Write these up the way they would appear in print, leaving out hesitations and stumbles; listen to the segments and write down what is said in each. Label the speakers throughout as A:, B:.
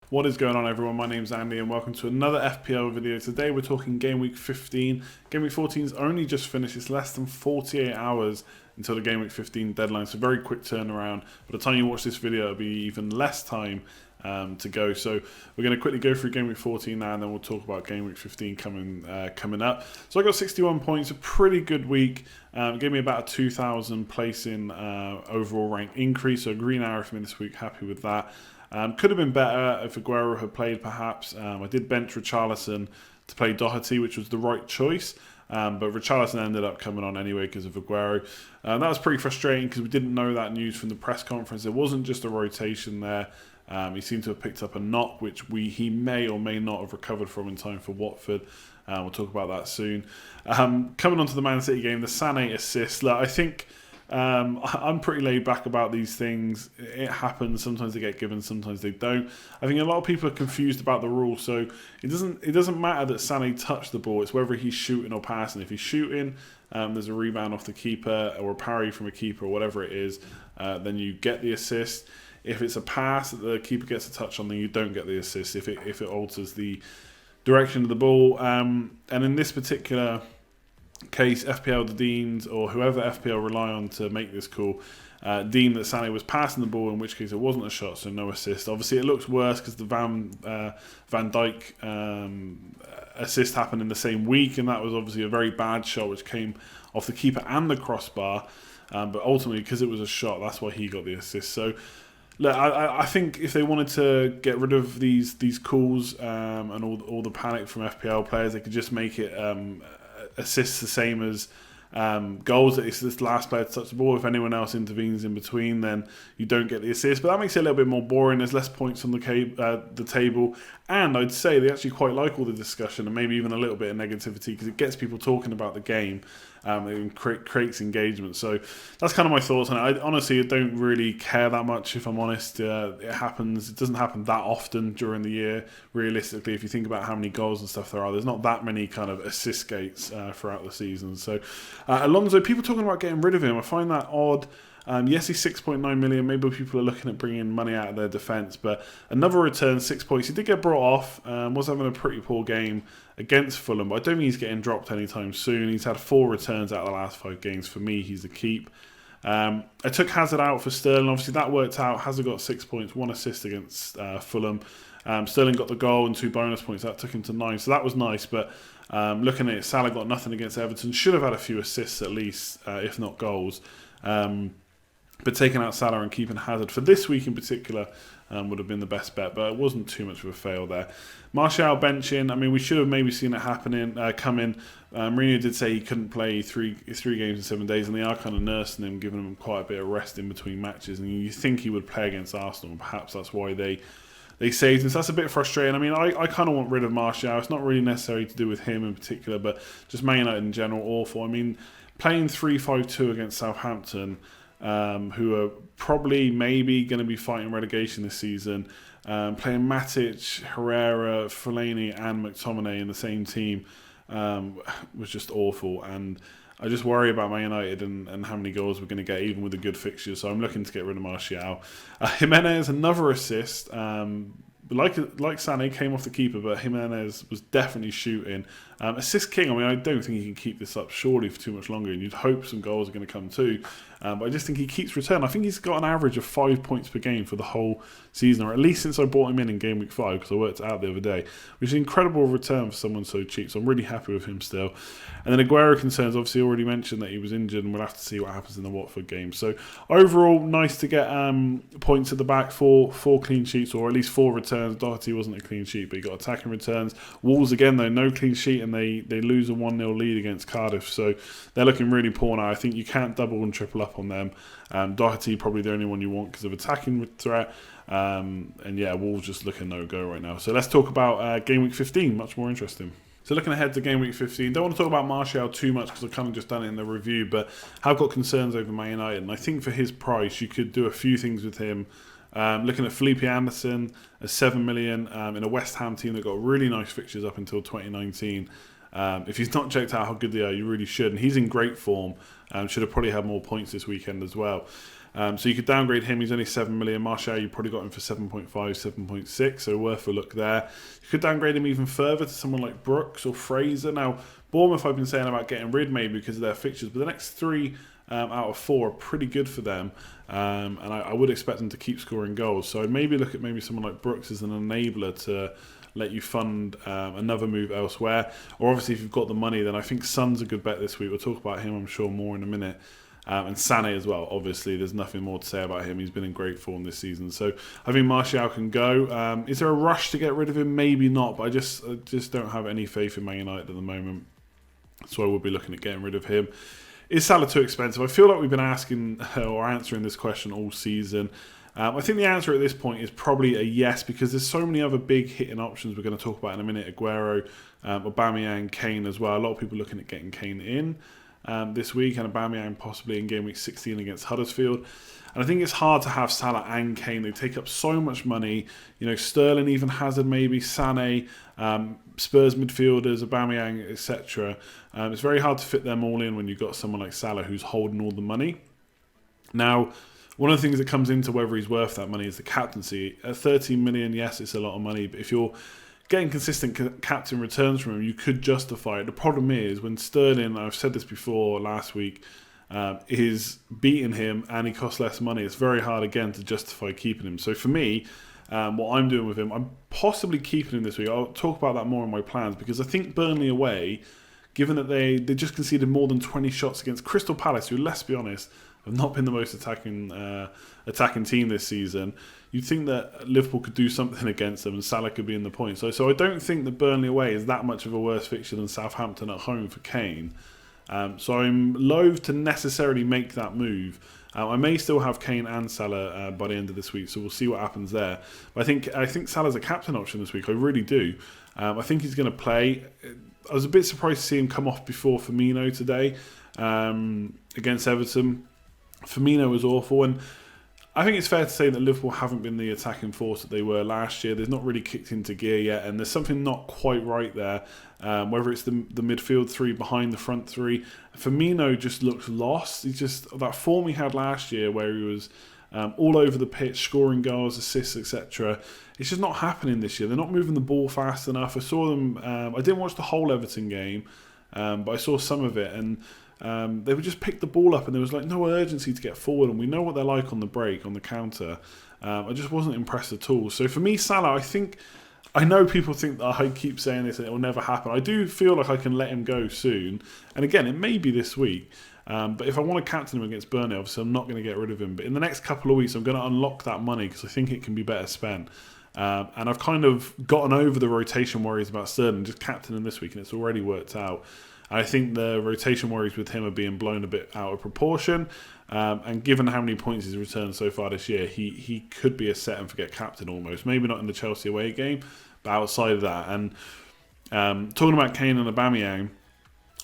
A: What is going on, everyone? My name's Andy and welcome to another FPL video. Today we're talking Game Week 15. Game Week 14's only just finished. It's less than 48 hours until the Game Week 15 deadline, so very quick turnaround. By the time you watch this video, it'll be even less time to go. So we're going to quickly go through Game Week 14 now, and then we'll talk about Game Week 15 coming up. So I got 61 points, a pretty good week. Gave me about a 2,000 placing overall rank increase, so a green arrow for me this week. Happy with that. Could have been better if Aguero had played, perhaps. I did bench Richarlison to play Doherty, which was the right choice. But Richarlison ended up coming on anyway because of Aguero. That was pretty frustrating because we didn't know that news from the press conference. It wasn't just a rotation there. He seemed to have picked up a knock, which he may or may not have recovered from in time for Watford. We'll talk about that soon. Coming on to the Man City game, the Sané assist. I think I'm pretty laid back about these things. It happens. Sometimes they get given, sometimes they don't. I think a lot of people are confused about the rule. So it doesn't matter that Sané touched the ball. It's whether he's shooting or passing. If he's shooting, there's a rebound off the keeper or a parry from a keeper or whatever it is, then you get the assist. If it's a pass that the keeper gets a touch on, then you don't get the assist if it alters the direction of the ball. And in this particular case, FPL deemed, or whoever FPL rely on to make this call, deemed that Sané was passing the ball, in which case it wasn't a shot, so no assist. Obviously, it looks worse because the Van Dijk assist happened in the same week, and that was obviously a very bad shot, which came off the keeper and the crossbar. But ultimately, because it was a shot, that's why he got the assist. So, look, I think if they wanted to get rid of these calls and all the panic from FPL players, they could just make it assists the same as goals. It's this last player to touch the ball. If anyone else intervenes in between, then you don't get the assist. But that makes it a little bit more boring. There's less points on the table, and I'd say they actually quite like all the discussion and maybe even a little bit of negativity because it gets people talking about the game. It creates engagement. So that's kind of my thoughts on it. I honestly don't really care that much, if I'm honest. It happens. It doesn't happen that often during the year. Realistically, if you think about how many goals and stuff there's not that many kind of assist gates throughout the season. So Alonso, people talking about getting rid of him, I find that odd. Yes, he's 6.9 million. Maybe people are looking at bringing money out of their defence, but another return, 6 points. He did get brought off. Was having a pretty poor game against Fulham, but I don't think he's getting dropped anytime soon. He's had 4 returns out of the last 5 games. For me, he's a keep. I took Hazard out for Sterling. Obviously, that worked out. Hazard got 6 points, 1 assist against Fulham. Sterling got the goal and 2 bonus points. That took him to 9, so that was nice. But looking at it, Salah got nothing against Everton. Should have had a few assists at least, if not goals. But taking out Salah and keeping Hazard for this week in particular would have been the best bet, but it wasn't too much of a fail there. Martial benching, I mean, we should have maybe seen it coming. Mourinho did say he couldn't play three games in 7 days, and they are kind of nursing him, giving him quite a bit of rest in between matches, and you think he would play against Arsenal, and perhaps that's why they saved him. So that's a bit frustrating. I mean, I kind of want rid of Martial. It's not really necessary to do with him in particular, but just Man United in general, awful. I mean, playing 3-5-2 against Southampton, who are probably maybe going to be fighting relegation this season, playing Matic, Herrera, Fellaini and McTominay in the same team was just awful. And I just worry about Man United and how many goals we're going to get, even with the good fixtures. So I'm looking to get rid of Martial. Jimenez, another assist. Like Sané, came off the keeper, but Jimenez was definitely shooting. Assist king, I mean, I don't think he can keep this up surely for too much longer, and you'd hope some goals are going to come too. But I just think he keeps returning. I think he's got an average of 5 points per game for the whole season, or at least since I bought him in Game Week 5, because I worked it out the other day, which is an incredible return for someone so cheap. So I'm really happy with him still. And then Aguero concerns, obviously already mentioned that he was injured, and we'll have to see what happens in the Watford game. So overall, nice to get points at the back, four clean sheets, or at least 4 returns. Doherty wasn't a clean sheet, but he got attacking returns. Wolves, again, though, no clean sheet, and they lose a 1-0 lead against Cardiff. So they're looking really poor now. I think you can't double and triple up on them. Doherty probably the only one you want because of attacking threat. And yeah, Wolves just looking no-go right now. So let's talk about Game Week 15, much more interesting. So looking ahead to Game Week 15, don't want to talk about Martial too much because I've kind of just done it in the review, but I've got concerns over Man United, and I think for his price, you could do a few things with him. Looking at Felipe Anderson at 7 million in a West Ham team that got really nice fixtures up until 2019. If you've not checked out how good they are, you really should. And he's in great form. Should have probably had more points this weekend as well. So you could downgrade him. He's only 7 million. Martial, you probably got him for 7.5, 7.6. So worth a look there. You could downgrade him even further to someone like Brooks or Fraser. Now, Bournemouth, I've been saying about getting rid maybe because of their fixtures, but the next 3 out of 4 are pretty good for them, and I would expect them to keep scoring goals. So I'd maybe look at maybe someone like Brooks as an enabler to let you fund another move elsewhere. Or obviously, if you've got the money, then I think Son's a good bet this week. We'll talk about him, I'm sure, more in a minute. And Sané as well. Obviously, there's nothing more to say about him. He's been in great form this season. So I think Martial can go. Is there a rush to get rid of him? Maybe not, but I just don't have any faith in Man United at the moment. So I will be looking at getting rid of him. Is Salah too expensive? I feel like we've been asking or answering this question all season. I think the answer at this point is probably a yes, because there's so many other big hitting options we're going to talk about in a minute. Aguero, AUBAMEYANG, KANE as well. A lot of people looking at getting KANE in this week, and AUBAMEYANG possibly in Gameweek 16 against Huddersfield. And I think it's hard to have Salah and KANE. They take up so much money. You know, Sterling, even Hazard, maybe Sané, Spurs midfielders, AUBAMEYANG, etc. It's very hard to fit them all in when you've got someone like Salah who's holding all the money. Now, one of the things that comes into whether he's worth that money is the captaincy. At 13 million, yes, it's a lot of money, but if you're getting consistent captain returns from him, you could justify it. The problem is when Sterling, I've said this before last week, is beating him and he costs less money, it's very hard again to justify keeping him. So for me, what I'm doing with him, I'm possibly keeping him this week. I'll talk about that more in my plans, because I think Burnley away, given that they just conceded more than 20 shots against Crystal Palace, who, let's be honest, have not been the most attacking team this season, you'd think that Liverpool could do something against them and Salah could be in the points. So I don't think that Burnley away is that much of a worse fixture than Southampton at home for KANE. So I'm loath to necessarily make that move. I may still have KANE and Salah by the end of this week, so we'll see what happens there. But I think Salah's a captain option this week. I really do. I think he's going to play. I was a bit surprised to see him come off before Firmino today against Everton. Firmino was awful, and I think it's fair to say that Liverpool haven't been the attacking force that they were last year. They've not really kicked into gear yet, and there's something not quite right there. Whether it's the midfield 3 behind the front 3, Firmino just looks lost. He's just that form he had last year, where he was all over the pitch, scoring goals, assists, etc. It's just not happening this year. They're not moving the ball fast enough. I saw them. I didn't watch the whole Everton game, but I saw some of it, and they would just pick the ball up and there was like no urgency to get forward, and we know what they're like on the break, on the counter. I just wasn't impressed at all. So for me, Salah, I know people think that I keep saying this and it will never happen. I do feel like I can let him go soon, and again, it may be this week. But if I want to captain him against Burnley, obviously I'm not going to get rid of him. But in the next couple of weeks, I'm going to unlock that money because I think it can be better spent. And I've kind of gotten over the rotation worries about Sterling, just captain him this week, and it's already worked out. I think the rotation worries with him are being blown a bit out of proportion. And given how many points he's returned so far this year, he could be a set and forget captain almost. Maybe not in the Chelsea away game, but outside of that. And talking about KANE and AUBAMEYANG,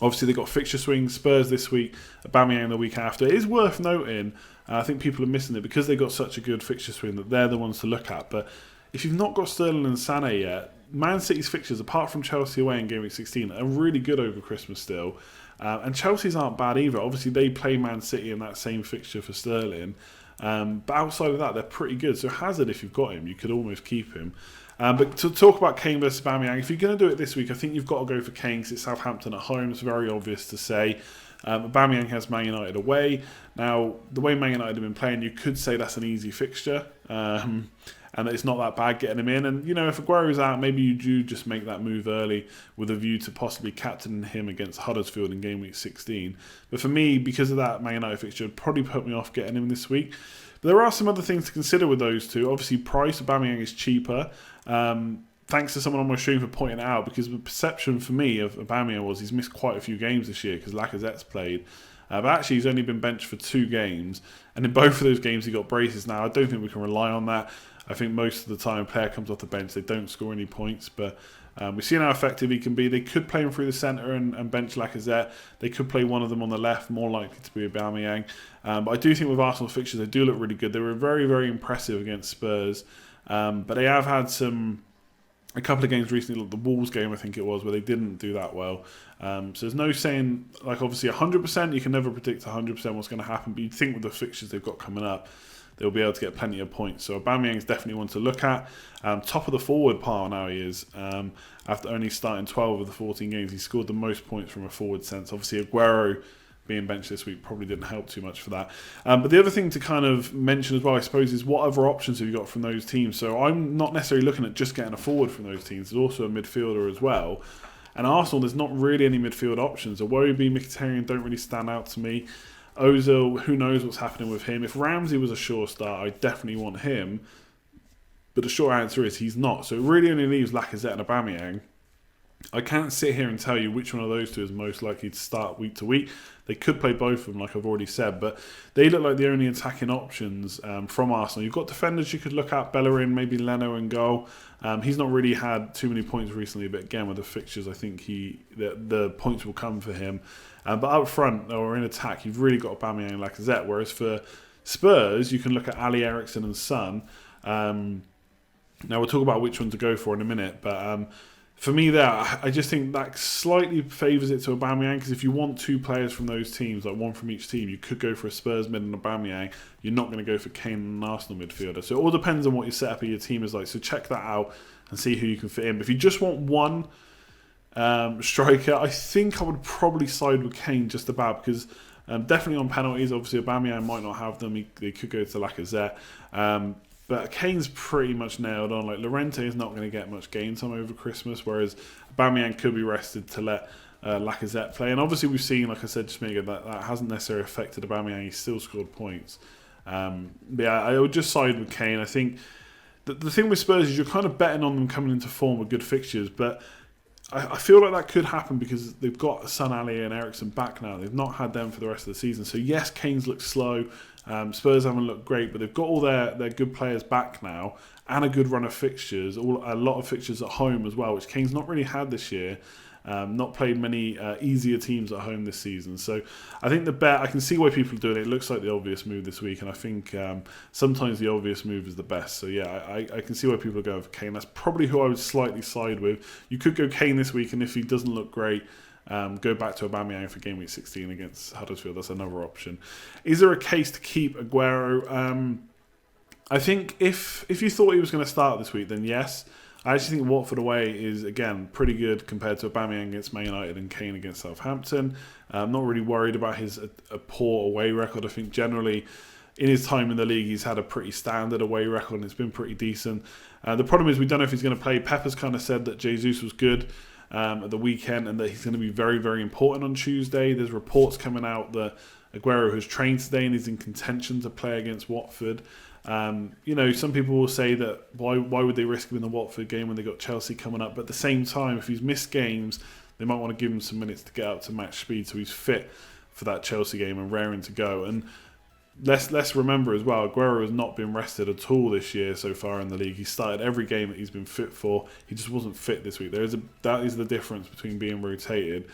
A: obviously they've got fixture swings, Spurs this week, AUBAMEYANG the week after. It is worth noting, I think people are missing it because they've got such a good fixture swing that they're the ones to look at. But if you've not got Sterling and Sané yet, Man City's fixtures, apart from Chelsea away in Game Week 16, are really good over Christmas still. And Chelsea's aren't bad either. Obviously, they play Man City in that same fixture for Sterling. But outside of that, they're pretty good. So Hazard, if you've got him, you could almost keep him. But to talk about KANE versus AUBAMEYANG, if you're going to do it this week, I think you've got to go for KANE because it's Southampton at home. It's very obvious to say. AUBAMEYANG has Man United away. Now, the way Man United have been playing, you could say that's an easy fixture. And it's not that bad getting him in. And, you know, if Aguero's out, maybe you do just make that move early with a view to possibly captaining him against Huddersfield in Game Week 16. But for me, because of that Man United fixture, it'd probably put me off getting him this week. But there are some other things to consider with those two. Obviously, price, AUBAMEYANG is cheaper. Thanks to someone on my stream for pointing it out, because the perception for me of AUBAMEYANG was he's missed quite a few games this year because Lacazette's played. But actually, he's only been benched for 2 games. And in both of those games, he got braces. Now, I don't think we can rely on that. I think most of the time a player comes off the bench, they don't score any points, but we've seen how effective he can be. They could play him through the centre and bench Lacazette. They could play one of them on the left, more likely to be AUBAMEYANG. But I do think with Arsenal's fixtures, they do look really good. They were very, very impressive against Spurs, but they have had some a couple of games recently, like the Wolves game, I think it was, where they didn't do that well. So there's no saying, like obviously 100%, you can never predict 100% what's going to happen, but you'd think with the fixtures they've got coming up, they'll be able to get plenty of points. So Aubameyang is definitely one to look at. Top of the forward pile now he is. After only starting 12 of the 14 games, he scored the most points from a forward sense. Obviously Aguero being benched this week probably didn't help too much for that. But the other thing to kind of mention as well, I suppose, is what other options have you got from those teams? So I'm not necessarily looking at just getting a forward from those teams. There's also a midfielder as well. And Arsenal, there's not really any midfield options. Iwobi, Mkhitaryan don't really stand out to me. Ozil, who knows what's happening with him. If Ramsey was a sure start, I definitely want him. But the short answer is he's not. So it really only leaves Lacazette and Aubameyang. I can't sit here and tell you which one of those two is most likely to start week to week. They could play both of them, like I've already said, but they look like the only attacking options from Arsenal. You've got defenders you could look at, Bellerin, maybe Leno in goal. He's not really had too many points recently, but again, with the fixtures, I think the points will come for him. But up front, or in attack, you've really got Aubameyang and Lacazette, whereas for Spurs, you can look at Ali Eriksson and Son. Now, we'll talk about which one to go for in a minute, but for me there, I just think that slightly favours it to Aubameyang, because if you want two players from those teams, like one from each team, you could go for a Spurs mid and Aubameyang. You're not going to go for KANE and an Arsenal midfielder. So it all depends on what your setup of your team is like. So check that out and see who you can fit in. But if you just want one striker, I think I would probably side with KANE just about, because definitely on penalties, obviously Aubameyang might not have them. They could go to Lacazette. But Kane's pretty much nailed on. Like Llorente is not going to get much game time over Christmas, whereas Aubameyang could be rested to let Lacazette play. And obviously we've seen, like I said just a minute ago, that hasn't necessarily affected Aubameyang. He's still scored points. But yeah, I would just side with KANE. I think the thing with Spurs is you're kind of betting on them coming into form with good fixtures, but I feel like that could happen because they've got Son, Ali and Eriksson back now. They've not had them for the rest of the season. So yes, Kane's looked slow. Spurs haven't looked great, but they've got all their good players back now and a good run of fixtures, a lot of fixtures at home as well, which Kane's not really had this year. Not played many easier teams at home this season. So I think the bet, I can see why people are doing it. It looks like the obvious move this week, and I think sometimes the obvious move is the best. So yeah, I can see why people are going for KANE. That's probably who I would slightly side with. You could go KANE this week, and if he doesn't look great, go back to Aubameyang for game week 16 against Huddersfield. That's another option. Is there a case to keep Aguero? I think if you thought he was going to start this week, then yes. I actually think Watford away is, again, pretty good compared to Aubameyang against Man United and KANE against Southampton. I'm not really worried about his a poor away record. I think generally in his time in the league, he's had a pretty standard away record and it's been pretty decent. The problem is we don't know if he's going to play. Pep has kind of said that Jesus was good at the weekend and that he's going to be very, very important on Tuesday. There's reports coming out that Aguero has trained today and is in contention to play against Watford. Some people will say that why would they risk him in the Watford game when they got Chelsea coming up? But at the same time, if he's missed games, they might want to give him some minutes to get up to match speed so he's fit for that Chelsea game and raring to go. And let's remember as well, Aguero has not been rested at all this year so far in the league. He started every game that he's been fit for. He just wasn't fit this week. That is the difference between being rotated.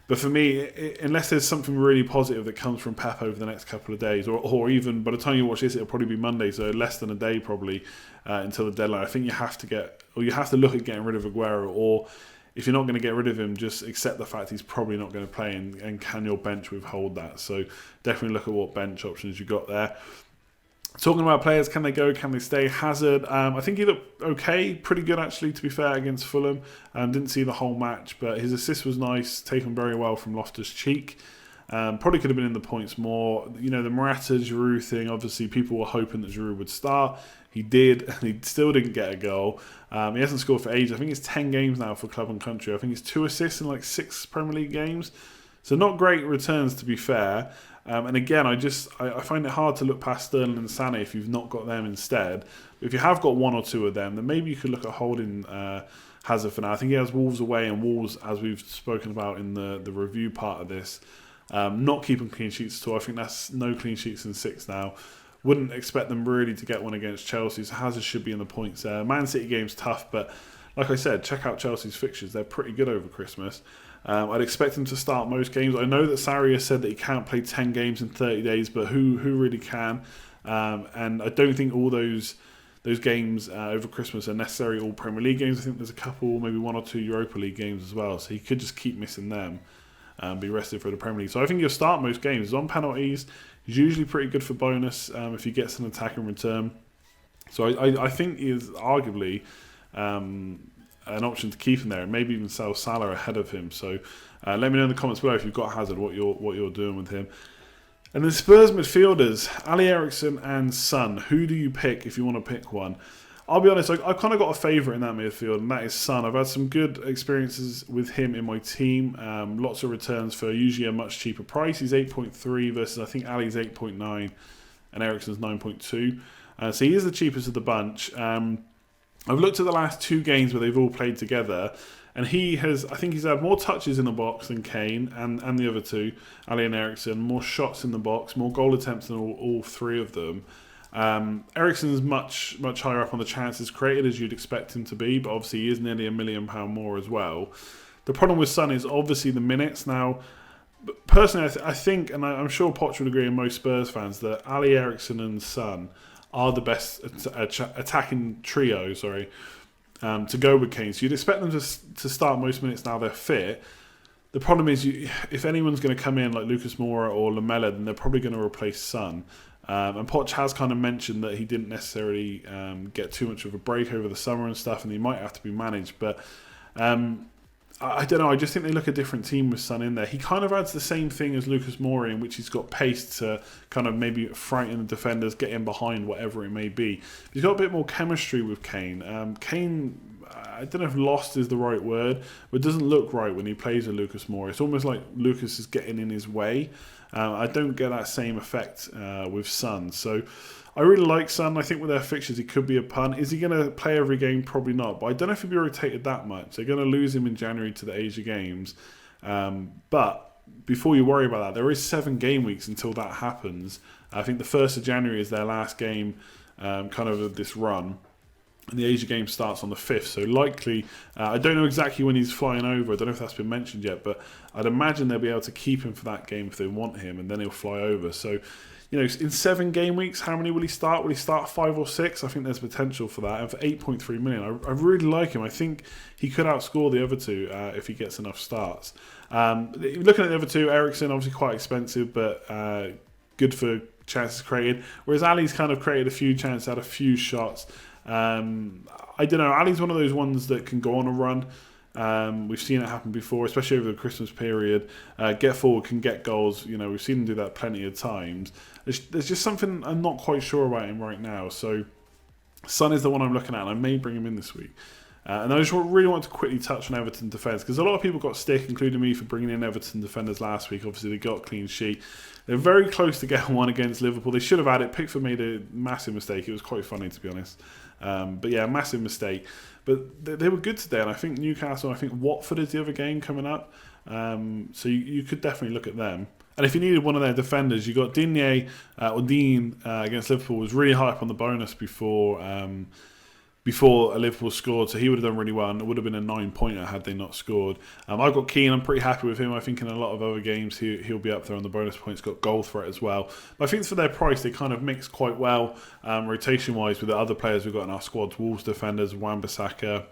A: But for me, unless there's something really positive that comes from Pep over the next couple of days, or even by the time you watch this, it'll probably be Monday, so less than a day probably until the deadline. I think you have to look at getting rid of Aguero, or if you're not going to get rid of him, just accept the fact he's probably not going to play, and can your bench withhold that? So definitely look at what bench options you got there. Talking about players, can they go, can they stay? Hazard, I think he looked okay, pretty good actually, to be fair, against Fulham. Didn't see the whole match, but his assist was nice, taken very well from Loftus-Cheek. Probably could have been in the points more. The Morata, Giroud thing, obviously people were hoping that Giroud would start. He did, and he still didn't get a goal. He hasn't scored for ages. I think it's 10 games now for club and country. I think it's 2 assists in 6 Premier League games. So not great returns, to be fair. And again, I find it hard to look past Sterling and Sané if you've not got them instead. But if you have got one or two of them, then maybe you could look at holding Hazard for now. I think he has Wolves away, and Wolves, as we've spoken about in the review part of this, not keeping clean sheets at all. I think that's no clean sheets in 6 now. Wouldn't expect them really to get one against Chelsea, so Hazard should be in the points there. Man City game's tough, but like I said, check out Chelsea's fixtures. They're pretty good over Christmas. I'd expect him to start most games. I know that Sarri has said that he can't play 10 games in 30 days, but who really can? And I don't think all those those games over Christmas are necessarily all Premier League games. I think there's a couple, maybe 1 or 2 Europa League games as well. So he could just keep missing them and be rested for the Premier League. So I think he'll start most games. He's on penalties. He's usually pretty good for bonus if he gets an attack in return. So I think he is arguably an option to keep him there, and maybe even sell Salah ahead of him. So let me know in the comments below if you've got Hazard, what you're doing with him. And then Spurs midfielders, Ali Eriksen and Son. Who do you pick if you want to pick one? I'll be honest, I've kind of got a favourite in that midfield, and that is Son. I've had some good experiences with him in my team. Lots of returns for usually a much cheaper price. He's 8.3 versus I think Ali's 8.9 and Eriksen's 9.2. So he is the cheapest of the bunch. I've looked at the last 2 games where they've all played together, and I think he's had more touches in the box than Kane and the other 2, Ali and Eriksen, more shots in the box, more goal attempts than all 3 of them. Eriksen's much higher up on the chances created, as you'd expect him to be, but obviously he is nearly £1 million more as well. The problem with Son is obviously the minutes. Now, personally, I think, and I'm sure Poch would agree, and most Spurs fans, that Ali Eriksen and Son are the best attacking trio, to go with Kane. So you'd expect them to start most minutes now they're fit. The problem is, if anyone's going to come in like Lucas Moura or Lamela, then they're probably going to replace Son. And Poch has kind of mentioned that he didn't necessarily get too much of a break over the summer and stuff, and he might have to be managed. But I don't know, I just think they look a different team with Son in there. He kind of adds the same thing as Lucas Moura, in which he's got pace to kind of maybe frighten the defenders, get in behind, whatever it may be. He's got a bit more chemistry with Kane. Kane, I don't know if lost is the right word, but it doesn't look right when he plays with Lucas Moura. It's almost like Lucas is getting in his way. I don't get that same effect with Son. So I really like Son. I think with their fixtures, he could be a punt. Is he going to play every game? Probably not. But I don't know if he'll be rotated that much. They're going to lose him in January to the Asia Games. But before you worry about that, there is 7 game weeks until that happens. I think the 1st of January is their last game kind of this run. And the Asia game starts on the 5th, so likely, I don't know exactly when he's flying over, I don't know if that's been mentioned yet, but I'd imagine they'll be able to keep him for that game if they want him, and then he'll fly over. So, you know, in 7 game weeks, how many will he start? Will he start 5 or 6? I think there's potential for that, and for 8.3 million, I really like him. I think he could outscore the other 2 if he gets enough starts. Looking at the other 2, Eriksen, obviously quite expensive, but good for chances created, whereas Ali's kind of created a few chances, had a few shots. I don't know, Ali's one of those ones that can go on a run. We've seen it happen before, especially over the Christmas period. Get forward, can get goals. You know, we've seen him do that plenty of times. There's just something I'm not quite sure about him right now. So Son is the one I'm looking at, and I may bring him in this week. And I just really want to quickly touch on Everton defence, because a lot of people got stick, including me, for bringing in Everton defenders last week. Obviously, they got a clean sheet. They're very close to getting one against Liverpool. They should have had it. Pickford made a massive mistake. It was quite funny, to be honest. But yeah, massive mistake. But they were good today, and I think Newcastle, I think Watford is the other game coming up. So you could definitely look at them. And if you needed one of their defenders, you got Digne or Dean against Liverpool, was really high up on the bonus before Liverpool scored, so he would have done really well, and it would have been a 9-pointer had they not scored. I've got KANE. I'm pretty happy with him. I think in a lot of other games he'll be up there on the bonus points. Got goal threat as well. But I think for their price, they kind of mix quite well rotation-wise with the other players we've got in our squads. Wolves defenders, Wan-Bissaka.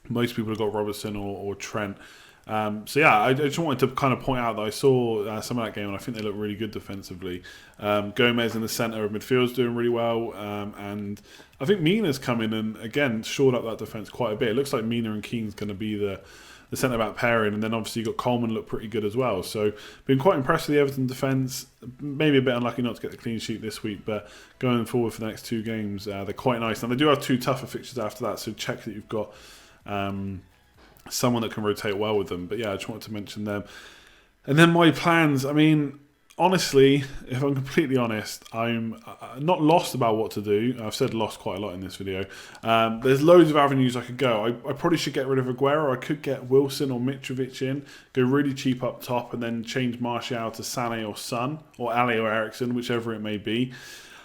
A: Most people have got Robertson or Trent. So yeah, I just wanted to kind of point out that I saw some of that game, and I think they look really good defensively. Gomez in the centre of midfield is doing really well, and I think Mina's come in and again shored up that defence quite a bit. It looks like Mina and Keane's going to be the centre back pairing, and then obviously you got Coleman look pretty good as well. So been quite impressed with the Everton defence. Maybe a bit unlucky not to get the clean sheet this week, but going forward for the next 2 games, they're quite nice. Now they do have 2 tougher fixtures after that, so check that you've got someone that can rotate well with them. But yeah, I just wanted to mention them. And then my plans, I mean, honestly, if I'm completely honest, I'm not lost about what to do. I've said lost quite a lot in this video. There's loads of avenues I could go. I probably should get rid of Aguero. I could get Wilson or Mitrovic in, go really cheap up top, and then change Martial to Sané or Son, or Ali or Eriksen, whichever it may be.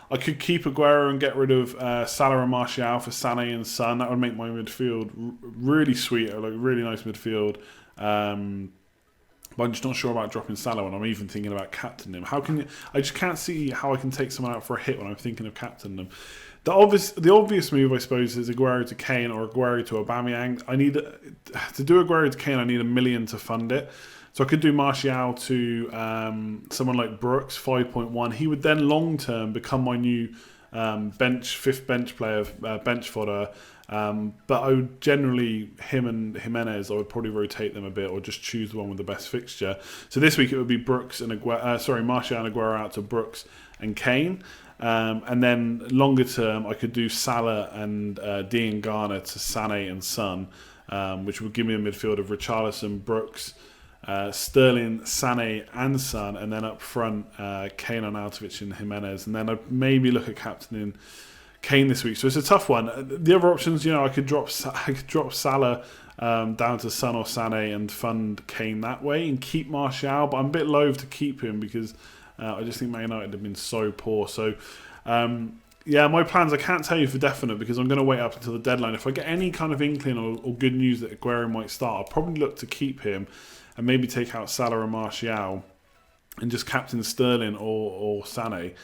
A: I could keep Aguero and get rid of Salah and Martial for Sané and Son. That would make my midfield really sweet, like really nice midfield. But I'm just not sure about dropping Salah when I'm even thinking about captaining him. I just can't see how I can take someone out for a hit when I'm thinking of captaining them. The obvious move, I suppose, is Aguero to KANE or Aguero to Aubameyang. To do Aguero to KANE, I need $1 million to fund it. So I could do Martial to someone like Brooks, 5.1. He would then long term become my new fifth bench player, bench fodder. But I would generally, him and Jimenez, I would probably rotate them a bit or just choose the one with the best fixture. So this week it would be Martial and Aguero out to Brooks and KANE. And then longer term, I could do Salah and Dean Garner to Sané and Son, which would give me a midfield of Richarlison, Brooks, Sterling, Sané and Son, and then up front KANE, Arnautovic and Jimenez. And then I'd maybe look at captaining KANE this week. So it's a tough one. The other options, I could drop Salah down to Son or Sané and fund KANE that way and keep Martial, but I'm a bit loath to keep him because I just think Man United have been so poor. So, my plans, I can't tell you for definite because I'm going to wait up until the deadline. If I get any kind of inkling or good news that Aguero might start, I'll probably look to keep him and maybe take out Salah and Martial and just captain Sterling or Sané.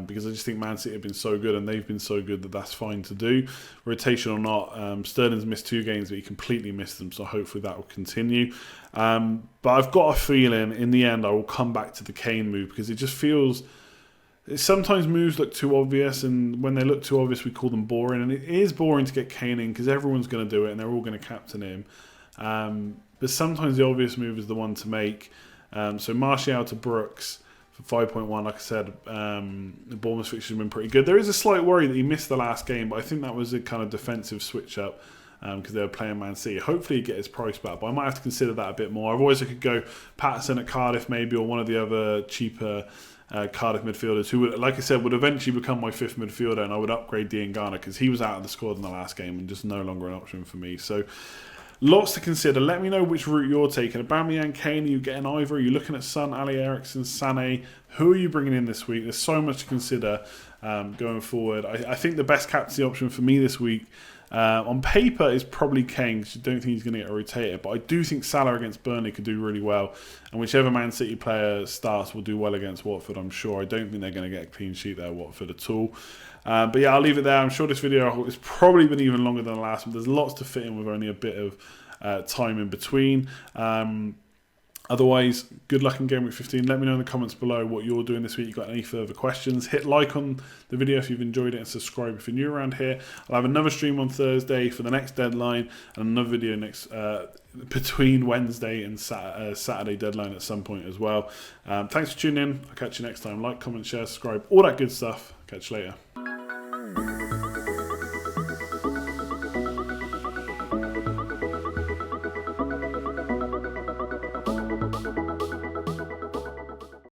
A: Because I just think Man City have been so good and they've been so good that that's fine to do. Rotation or not, Sterling's missed 2 games but he completely missed them, so hopefully that will continue. But I've got a feeling in the end I will come back to the KANE move because it just feels... Sometimes moves look too obvious, and when they look too obvious we call them boring, and it is boring to get KANE in because everyone's going to do it and they're all going to captain him. But sometimes the obvious move is the one to make. So Martial to Brooks for 5.1, like I said, the Bournemouth fixture has been pretty good. There is a slight worry that he missed the last game, but I think that was a kind of defensive switch up because they were playing Man City. Hopefully he'd get his price back, but I might have to consider that a bit more. Otherwise I could go Patterson at Cardiff maybe, or one of the other cheaper Cardiff midfielders who, would, like I said, would eventually become my 5th midfielder, and I would upgrade Dean Garner because he was out of the squad in the last game and just no longer an option for me. So lots to consider. Let me know which route you're taking. Aubameyang, KANE, are you getting either? Are you looking at Son, Ali Eriksson, Sané? Who are you bringing in this week? There's so much to consider going forward. I think the best captaincy option for me this week on paper is probably KANE because I don't think he's going to get rotated. But I do think Salah against Burnley could do really well. And whichever Man City player starts will do well against Watford, I'm sure. I don't think they're going to get a clean sheet there, Watford, at all. But yeah, I'll leave it there. I'm sure this video has probably been even longer than the last one. There's lots to fit in with only a bit of time in between. Otherwise, good luck in Gameweek 15. Let me know in the comments below what you're doing this week. You've got any further questions. Hit like on the video if you've enjoyed it and subscribe if you're new around here. I'll have another stream on Thursday for the next deadline and another video next between Wednesday and Saturday deadline at some point as well. Thanks for tuning in. I'll catch you next time. Like, comment, share, subscribe, all that good stuff. Catch you later.